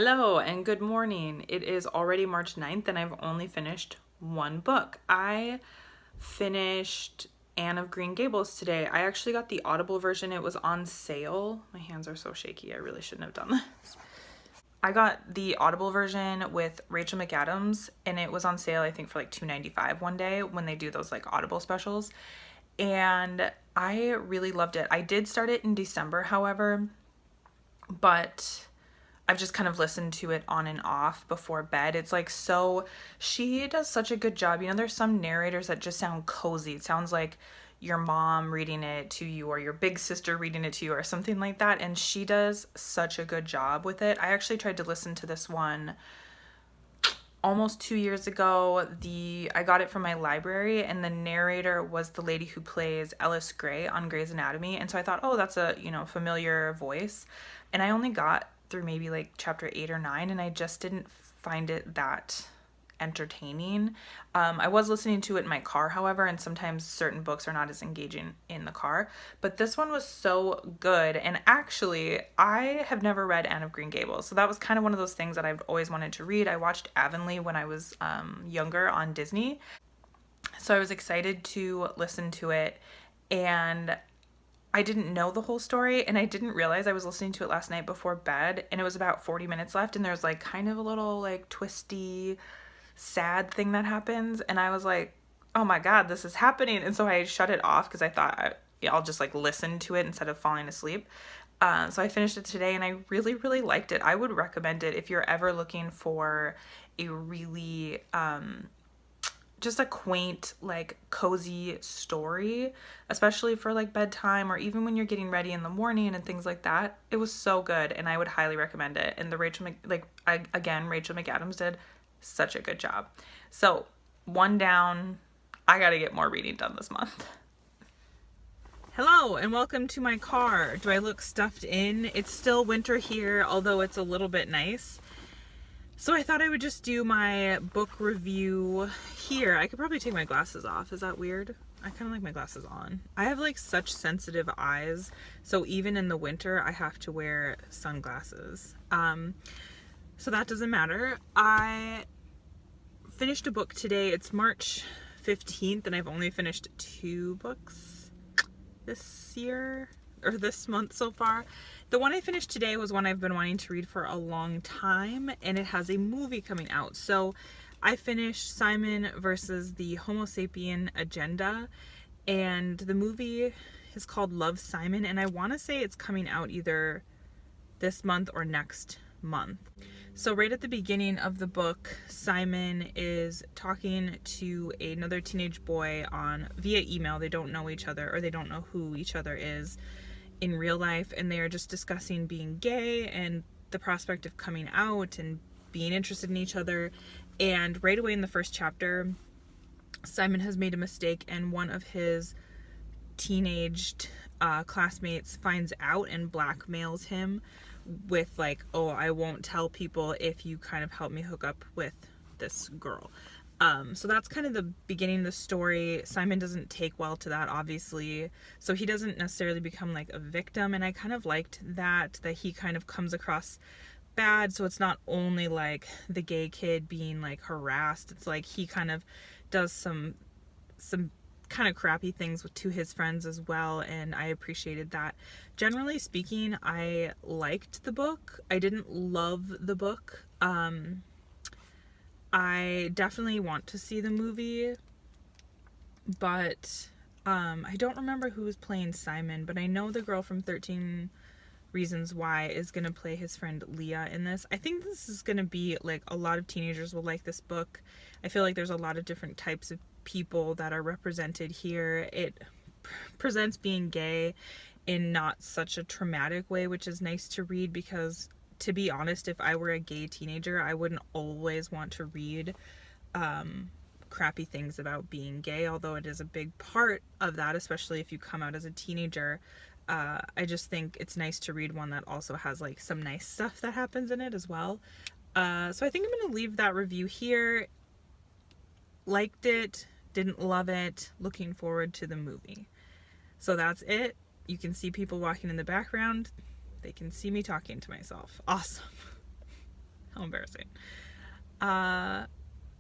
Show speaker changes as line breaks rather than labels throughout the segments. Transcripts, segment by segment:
Hello and good morning. It is already March 9th and I've only finished one book. I finished Anne of Green Gables today. I actually got the Audible version. It was on sale. My hands are so shaky. I really shouldn't have done this. I got the Audible version with Rachel McAdams and it was on sale I think for like $2.95 one day when they do those like Audible specials. And I really loved it. I did start it in December, however, but I've just kind of listened to it on and off before bed. It's like, so she does such a good job. You know, there's some narrators that just sound cozy. It sounds like your mom reading it to you or your big sister reading it to you or something like that. And she does such a good job with it. I actually tried to listen to this one almost 2 years ago. I got it from my library and the narrator was the lady who plays Ellis Gray on Grey's Anatomy. And so I thought, oh, that's a, familiar voice. And I only got through maybe like chapter 8 or 9 and I just didn't find it that entertaining. I was listening to it in my car, however, and sometimes certain books are not as engaging in the car, but this one was so good. And actually, I have never read Anne of Green Gables, so that was kind of one of those things that I've always wanted to read. I watched Avonlea when I was younger on Disney, so I was excited to listen to it, and I didn't know the whole story and I didn't realize I was listening to it last night before bed and it was about 40 minutes left and there's like kind of a little like twisty, sad thing that happens and I was like, oh my God, this is happening. And so I shut it off because I thought I'll just like listen to it instead of falling asleep. So I finished it today and I really, really liked it. I would recommend it if you're ever looking for a really just a quaint, like cozy story, especially for like bedtime or even when you're getting ready in the morning and things like that. It was so good and I would highly recommend it. And the Rachel McAdams did such a good job. So one down. I got to get more reading done this month. Hello and welcome to my car. Do I look stuffed in? It's still winter here, although it's a little bit nice. So I thought I would just do my book review here. I could probably take my glasses off. Is that weird? I kind of like my glasses on. I have like such sensitive eyes, so even in the winter I have to wear sunglasses. So that doesn't matter. I finished a book today. It's March 15th and I've only finished 2 books this year or this month so far. The one I finished today was one I've been wanting to read for a long time, and it has a movie coming out. So I finished Simon versus the Homo Sapien Agenda, and the movie is called Love, Simon, and I want to say it's coming out either this month or next month. So right at the beginning of the book, Simon is talking to another teenage boy via email. They don't know each other, or they don't know who each other is in real life, and they are just discussing being gay and the prospect of coming out and being interested in each other. And right away in the first chapter, Simon has made a mistake and one of his teenaged classmates finds out and blackmails him with like, oh, I won't tell people if you kind of help me hook up with this girl. So that's kind of the beginning of the story. Simon doesn't take well to that, obviously. So he doesn't necessarily become like a victim. And I kind of liked that he kind of comes across bad. So it's not only like the gay kid being like harassed. It's like he kind of does some kind of crappy things to his friends as well. And I appreciated that. Generally speaking, I liked the book. I didn't love the book. I definitely want to see the movie, but I don't remember who was playing Simon, but I know the girl from 13 Reasons Why is going to play his friend Leah in this. I think this is going to be like a lot of teenagers will like this book. I feel like there's a lot of different types of people that are represented here. It presents being gay in not such a traumatic way, which is nice to read because, to be honest, if I were a gay teenager, I wouldn't always want to read crappy things about being gay, although it is a big part of that, especially if you come out as a teenager. I just think it's nice to read one that also has like some nice stuff that happens in it as well. So I think I'm going to leave that review here. Liked it, didn't love it, looking forward to the movie. So that's it. You can see people walking in the background. They can see me talking to myself. Awesome. How embarrassing.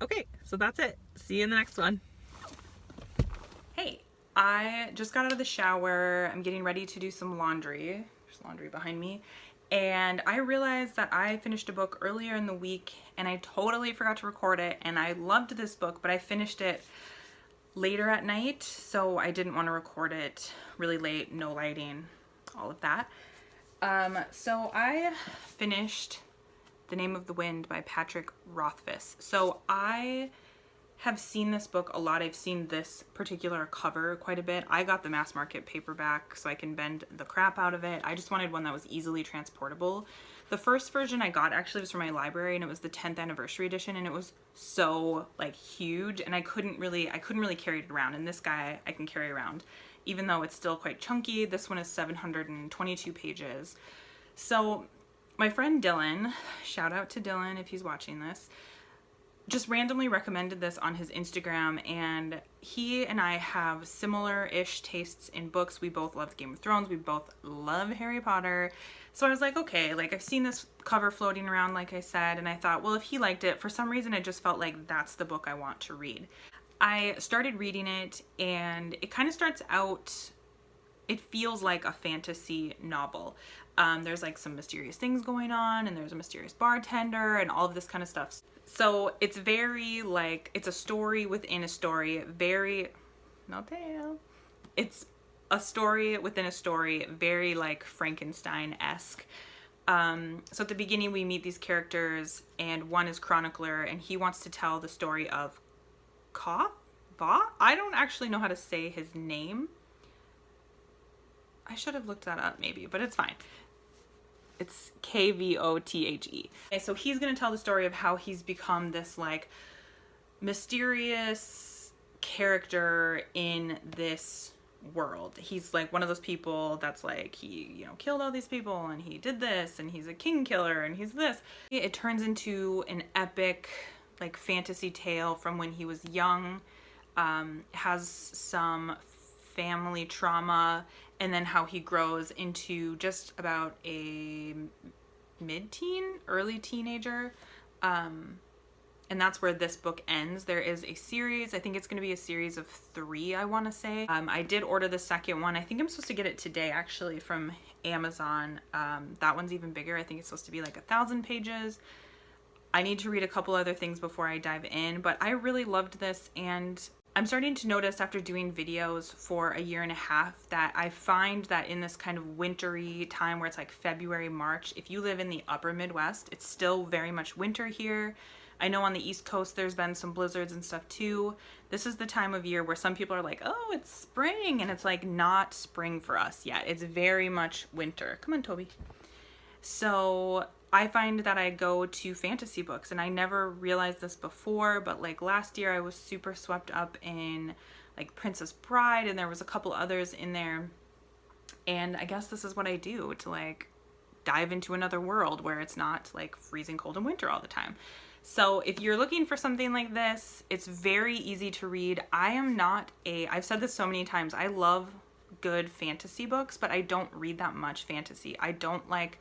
Okay, so that's it. See you in the next one. Hey, I just got out of the shower. I'm getting ready to do some laundry. There's laundry behind me. And I realized that I finished a book earlier in the week and I totally forgot to record it. And I loved this book, but I finished it later at night, so I didn't want to record it really late, no lighting, all of that. So I finished The Name of the Wind by Patrick Rothfuss. So I have seen this book a lot. I've seen this particular cover quite a bit. I got the mass market paperback so I can bend the crap out of it. I just wanted one that was easily transportable. The first version I got actually was from my library, and it was the 10th anniversary edition, and it was so like huge, and I couldn't really carry it around. And this guy I can carry around, even though it's still quite chunky. This one is 722 pages. So my friend Dylan, shout out to Dylan if he's watching this, just randomly recommended this on his Instagram, and he and I have similar-ish tastes in books. We both love Game of Thrones. We both love Harry Potter. So I was like, okay, like I've seen this cover floating around, like I said, and I thought, well, if he liked it, for some reason I just felt like that's the book I want to read. I started reading it, and it kind of starts out, it feels like a fantasy novel. There's like some mysterious things going on, and there's a mysterious bartender and all of this kind of stuff. So it's very like, it's a story within a story, very, no tail. It's a story within a story, very like Frankenstein-esque. So at the beginning we meet these characters, and one is Chronicler, and he wants to tell the story of Koth? I don't actually know how to say his name. I should have looked that up maybe, but it's fine. It's Kvothe. Okay, so he's going to tell the story of how he's become this like mysterious character in this world. He's like one of those people that's like, he, you know, killed all these people, and he did this, and he's a king killer, and he's this. It turns into an epic like fantasy tale from when he was young, has some family trauma, and then how he grows into just about a mid-teen, early teenager. And that's where this book ends. There is a series. I think it's going to be a series of 3, I want to say. I did order the second one. I think I'm supposed to get it today, actually, from Amazon. That one's even bigger. I think it's supposed to be like 1,000 pages. I need to read a couple other things before I dive in, but I really loved this, and I'm starting to notice after doing videos for a year and a half that I find that in this kind of wintry time where it's like February, March, if you live in the upper Midwest, it's still very much winter here. I know on the East Coast there's been some blizzards and stuff too. This is the time of year where some people are like, oh, it's spring, and it's like not spring for us yet. It's very much winter. Come on, Toby. So I find that I go to fantasy books, and I never realized this before, but like last year I was super swept up in like Princess Bride, and there was a couple others in there, and I guess this is what I do to like dive into another world where it's not like freezing cold and winter all the time. So if you're looking for something like this, it's very easy to read. I've said this so many times, I love good fantasy books, but I don't read that much fantasy. I don't like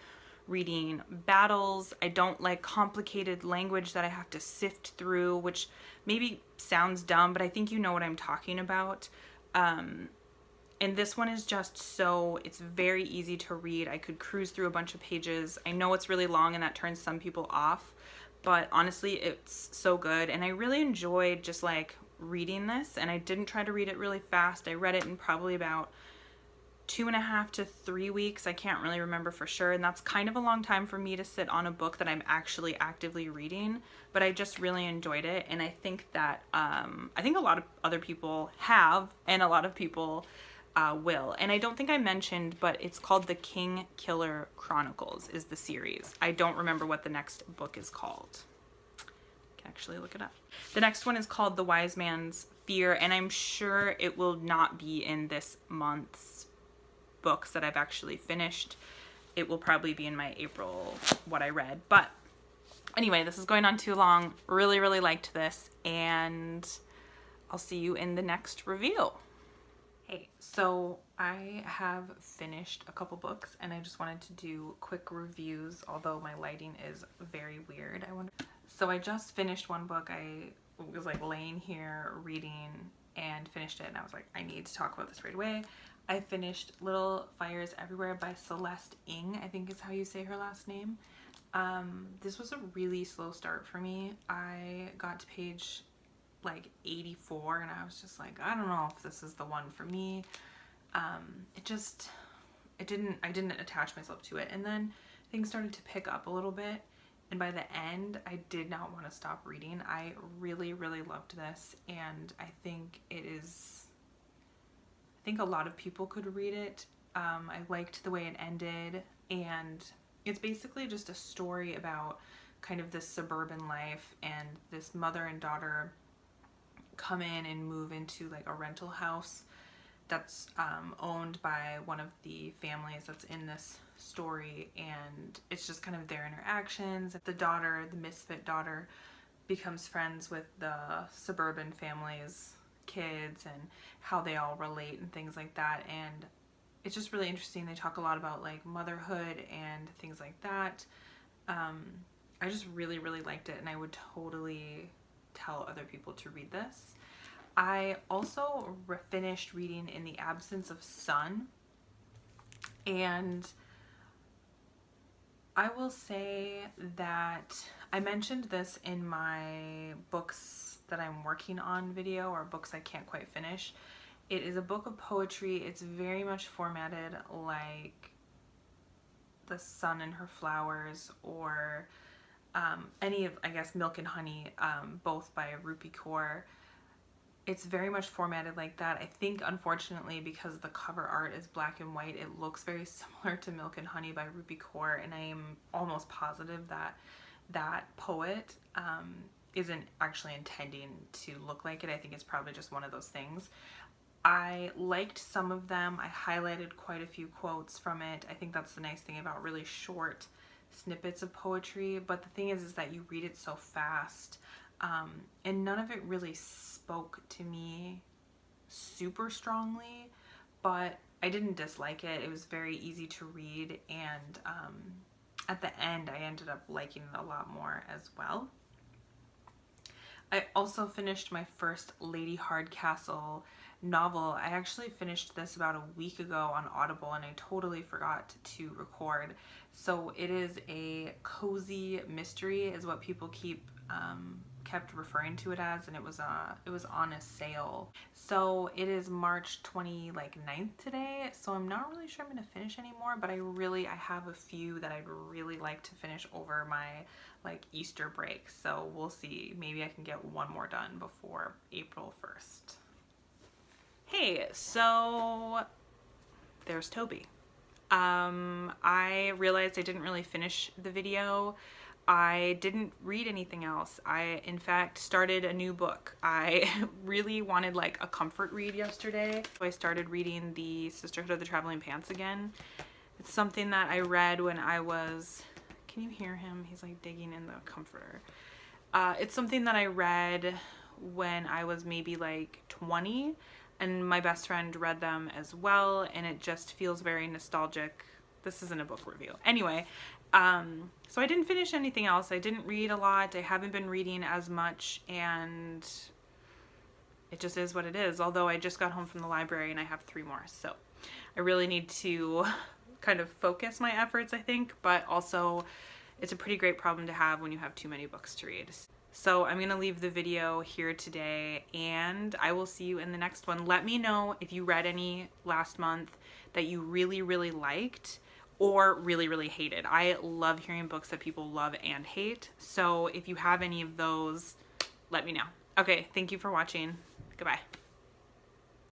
reading battles. I don't like complicated language that I have to sift through, which maybe sounds dumb, but I think you know what I'm talking about. And this one is just it's very easy to read. I could cruise through a bunch of pages. I know it's really long and that turns some people off, but honestly, it's so good. And I really enjoyed just like reading this, and I didn't try to read it really fast. I read it in probably about 2.5 to 3 weeks. I can't really remember for sure, and that's kind of a long time for me to sit on a book that I'm actually actively reading, but I just really enjoyed it. And I think that I think a lot of other people have, and a lot of people will. And I don't think I mentioned, but it's called The King Killer Chronicles is the series. I don't remember what the next book is called. I can actually look it up. The next one is called The Wise Man's Fear, and I'm sure it will not be in this month's books that I've actually finished. It will probably be in my April what I read. But anyway, this is going on too long. Really, really liked this, and I'll see you in the next review. Hey, so I have finished a couple books and I just wanted to do quick reviews, although my lighting is very weird. So I just finished one book. I was like laying here reading and finished it, and I was like, I need to talk about this right away. I finished Little Fires Everywhere by Celeste Ng, I think is how you say her last name. This was a really slow start for me. I got to page like 84 and I was just like, I don't know if this is the one for me. I didn't attach myself to it, and then things started to pick up a little bit, and by the end I did not want to stop reading. I really loved this, and I think a lot of people could read it. I liked the way it ended, and it's basically just a story about kind of this suburban life, and this mother and daughter come in and move into like a rental house that's owned by one of the families that's in this story, and it's just kind of their interactions. The daughter, the misfit daughter, becomes friends with the suburban family's kids and how they all relate and things like that, and it's just really interesting. They talk a lot about like motherhood and things like that. I just really liked it, and I would totally tell other people to read this. I also finished reading In the Absence of Sun, and I will say that I mentioned this in my books that I'm working on video, or books I can't quite finish. It is a book of poetry. It's very much formatted like The Sun and Her Flowers, or any of, I guess, Milk and Honey, both by Rupi Kaur. It's very much formatted like that. I think, unfortunately, because the cover art is black and white, it looks very similar to Milk and Honey by Rupi Kaur, and I am almost positive that that poet isn't actually intending to look like it. I think it's probably just one of those things. I liked some of them. I highlighted quite a few quotes from it. I think that's the nice thing about really short snippets of poetry, but the thing is that you read it so fast, and none of it really spoke to me super strongly, but I didn't dislike it. It was very easy to read, and at the end I ended up liking it a lot more as well. I also finished my first Lady Hardcastle novel. I actually finished this about a week ago on Audible, and I totally forgot to record. So it is a cozy mystery is what people kept referring to it as, and it was on a sale. So it is March 29th today, so I'm not really sure I'm gonna finish anymore, but I have a few that I'd really like to finish over my like Easter break. So we'll see, maybe I can get one more done before April 1st. Hey, so there's Toby. I realized I didn't really finish the video. I didn't read anything else. I, in fact, started a new book. I really wanted like a comfort read yesterday. So I started reading the Sisterhood of the Traveling Pants again. It's something that I read when I was, can you hear him? He's like digging in the comforter. It's something that I read when I was maybe like 20, and my best friend read them as well, and it just feels very nostalgic. This isn't a book review. Anyway, so I didn't finish anything else. I didn't read a lot. I haven't been reading as much, and it just is what it is. Although I just got home from the library and I have 3 more. So I really need to kind of focus my efforts, I think, but also it's a pretty great problem to have when you have too many books to read. So I'm gonna leave the video here today, and I will see you in the next one. Let me know if you read any last month that you really liked or really hated. I love hearing books that people love and hate. So if you have any of those, let me know. Okay, thank you for watching. Goodbye.